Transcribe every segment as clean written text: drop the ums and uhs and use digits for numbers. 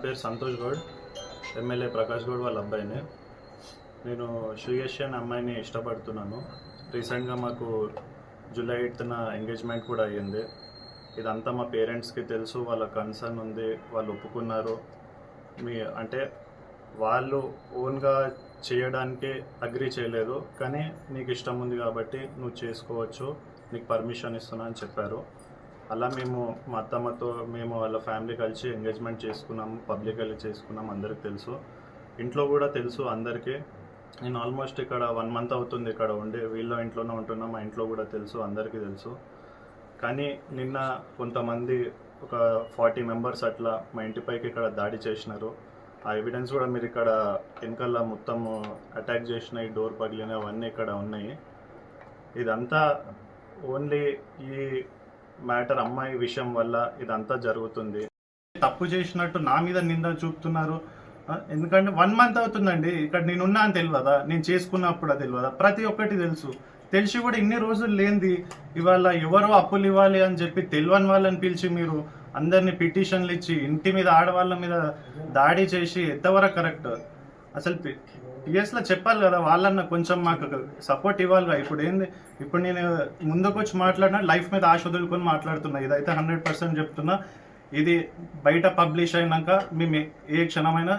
పేరు సంతోష్ గౌడ్, ఎమ్మెల్యే ప్రకాష్ గౌడ్ వాళ్ళ అబ్బాయిని. నేను శ్రీయశ్రీ అనే అమ్మాయిని ఇష్టపడుతున్నాను. రీసెంట్గా మాకు జూలై 8న ఎంగేజ్మెంట్ కూడా అయ్యింది. ఇదంతా మా పేరెంట్స్కి తెలుసు, వాళ్ళ కన్సర్న్ ఉంది, వాళ్ళు ఒప్పుకున్నారు. అంటే వాళ్ళు ఓన్గా చేయడానికి అగ్రీ చేయలేదు, కానీ నీకు ఇష్టం ఉంది కాబట్టి నువ్వు చేసుకోవచ్చు, నీకు పర్మిషన్ ఇస్తున్నా అని చెప్పారు. అలా మేము మా అత్తమ్మతో మేము వాళ్ళ ఫ్యామిలీ కలిసి ఎంగేజ్మెంట్ చేసుకున్నాము, పబ్లికల్లీ చేసుకున్నాం, అందరికి తెలుసు, ఇంట్లో కూడా తెలుసు అందరికీ. నేను ఆల్మోస్ట్ ఇక్కడ 1 month అవుతుంది ఇక్కడ ఉండి, వీళ్ళ ఇంట్లోనే ఉంటున్నాం, మా ఇంట్లో కూడా తెలుసు, అందరికీ తెలుసు. కానీ నిన్న కొంతమంది ఒక 40 members అట్లా మా ఇంటిపైకి ఇక్కడ దాడి చేసినారు. ఆ ఎవిడెన్స్ కూడా మీరు ఇక్కడ వెనకాల మొత్తం అటాక్ చేసినాయి, డోర్ పగిలిన అవన్నీ ఇక్కడ ఉన్నాయి. ఇదంతా ఓన్లీ ఈ మ్యాటర్ అమ్మాయి విషయం వల్ల ఇదంతా జరుగుతుంది. తప్పు చేసినట్టు నా మీద నింద చూపుతున్నారు. ఎందుకంటే 1 month అవుతుందండి ఇక్కడ నేనున్నా అని తెలియదా, నేను చేసుకున్నప్పుడు అది తెలియదా, ప్రతి ఒక్కటి తెలుసు. తెలిసి కూడా ఇన్ని రోజులు లేనిది ఇవాళ ఎవరో అప్పులు ఇవ్వాలి అని చెప్పి తెలియని వాళ్ళని పిలిచి మీరు అందరినీ పిటిషన్లు ఇచ్చి ఇంటి మీద ఆడవాళ్ళ మీద దాడి చేసి ఎంతవరకు కరెక్ట్? అసలు పిఎస్లో చెప్పాలి కదా, వాళ్ళన్న కొంచెం మాకు సపోర్ట్ ఇవ్వాలిగా. ఇప్పుడు ఏంది, ఇప్పుడు నేను ముందుకు వచ్చి మాట్లాడినా లైఫ్ మీద ఆశ వదులుకొని మాట్లాడుతున్నా. ఇదైతే 100% చెప్తున్నా. ఇది బయట పబ్లిష్ అయినాక మేము ఏ క్షణమైనా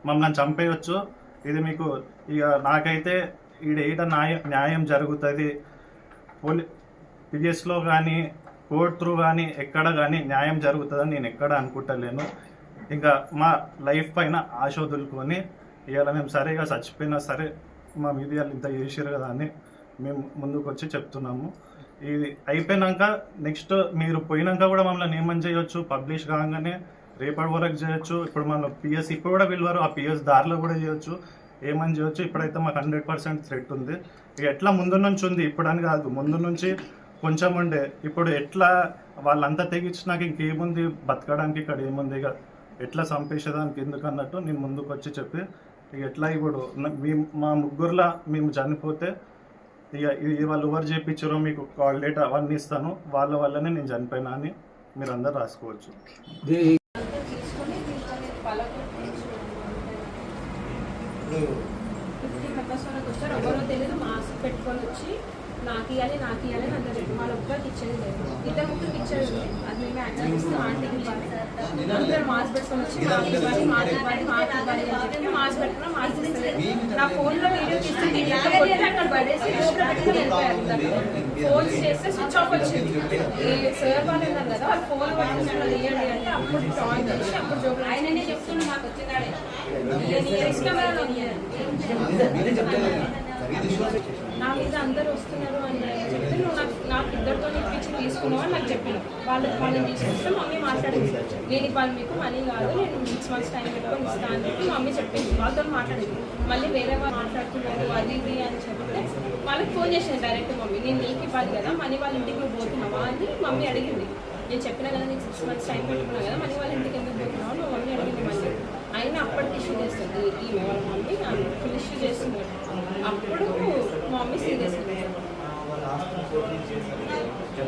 మమ్మల్ని చంపేయచ్చు. ఇది మీకు ఇక నాకైతే ఈడ న్యాయం జరుగుతుంది. పిఎస్లో కానీ కోర్ట్ త్రూ కానీ ఎక్కడ కానీ న్యాయం జరుగుతుందని నేను ఎక్కడ అనుకుంటలేను. ఇంకా మా లైఫ్ పైన ఆశ వదులుకొని ఇవాళ మేము సరేగా చచ్చిపోయినా సరే మా మీద ఇంత చేసారు కదా అని మేము ముందుకు వచ్చి చెప్తున్నాము. ఇది అయిపోయినాక నెక్స్ట్ మీరు పోయినాక కూడా మమ్మల్ని ఏమని చేయొచ్చు, పబ్లిష్ కాగానే రేపటి వరకు చేయొచ్చు. ఇప్పుడు మన పిఎస్ ఇప్పుడు కూడా పిలవరు, ఆ పిఎస్ దారిలో కూడా చేయొచ్చు, ఏమని చేయొచ్చు. ఇప్పుడైతే మాకు 100% థ్రెట్ ఉంది. ఇక ఎట్లా ముందు నుంచి ఉంది, ఇప్పుడు అని కాదు, ముందు నుంచి కొంచెం ఉండే. ఇప్పుడు ఎట్లా వాళ్ళంతా తెగించినాక ఇంకేముంది, బతకడానికి ఇక్కడ ఏముంది, ఇక ఎట్లా చంపేసేదానికి ఎందుకు అన్నట్టు నేను ముందుకు వచ్చి చెప్పి ఇక ఎట్లా ఇప్పుడు మా ముగ్గురులా మేము చనిపోతే ఇక వాళ్ళు ఎవరు చేయించారో మీకు కాల్ డేట్ అవన్నీ ఇస్తాను, వాళ్ళ వల్లనే నేను చనిపోయినా అని మీరు అందరు రాసుకోవచ్చు. నాకు ఇవ్వాలి అని అందరూ వాళ్ళ ఒక్కరికి ఇచ్చేది లేదు, 2-3 ఇచ్చేది లేదు. అది మేము యాక్సెప్ట్ ఇస్తే ఆంటీకి ఇవ్వాలి, అందరూ మాస్క్ పెట్టుకొని వచ్చి మాకు ఇవ్వాలి అని చెప్పి మాస్క్ పెట్టుకున్నా, మాస్క్ ఇస్తలేదు. నా ఫోన్లో వీడియో తీస్తే అక్కడ పడేసి ఫోన్ చేస్తే స్విచ్ ఆఫ్ వచ్చింది. సార్ వాళ్ళు ఉన్నారు కదా, వాళ్ళు ఫోన్ పట్టుకున్నారు ఇవ్వండి అంటే అప్పుడు జాయిన్ చేసి అప్పుడు జోబులు ఆయననే చెప్తుండే మాకు వచ్చినాడే నా మీద అందరూ వస్తున్నారు అని చెప్తే నువ్వు నాకు ఇద్దరితో ఇప్పించి తీసుకున్నావు అని నాకు చెప్పాను. వాళ్ళని తీసుకొస్తే మమ్మీ మాట్లాడింది, నేను ఇవ్వాలి మీకు మనీ కాదు, నేను 6 months టైం పెట్టుకొని ఇస్తాను అని చెప్పి మమ్మీ చెప్పింది. వాళ్ళతో మాట్లాడింది. మళ్ళీ వేరే వాళ్ళు మాట్లాడుతున్నారు అది ఇది అని చెప్తే వాళ్ళకి ఫోన్ చేసింది డైరెక్ట్ మమ్మీ, నేను నీకు ఇవ్వాలి కదా మనీ వాళ్ళ ఇంటికి నువ్వు పోతున్నావా అని మమ్మీ అడిగింది. నేను చెప్పినా కదా నీకు 6 months టైం పెట్టుకున్నావు కదా, మనీ వాళ్ళ ఇంటికి ఎందుకు పోతున్నావు నువ్వు మమ్మీ అడిగింది. మళ్ళీ అయినా అప్పటికి ఇష్యూ చేస్తుంది ఈమె వాళ్ళ మమ్మీ, ఫుల్ ఇష్యూ చేస్తుంది. అప్పుడు మా మమ్మీ సీరియస్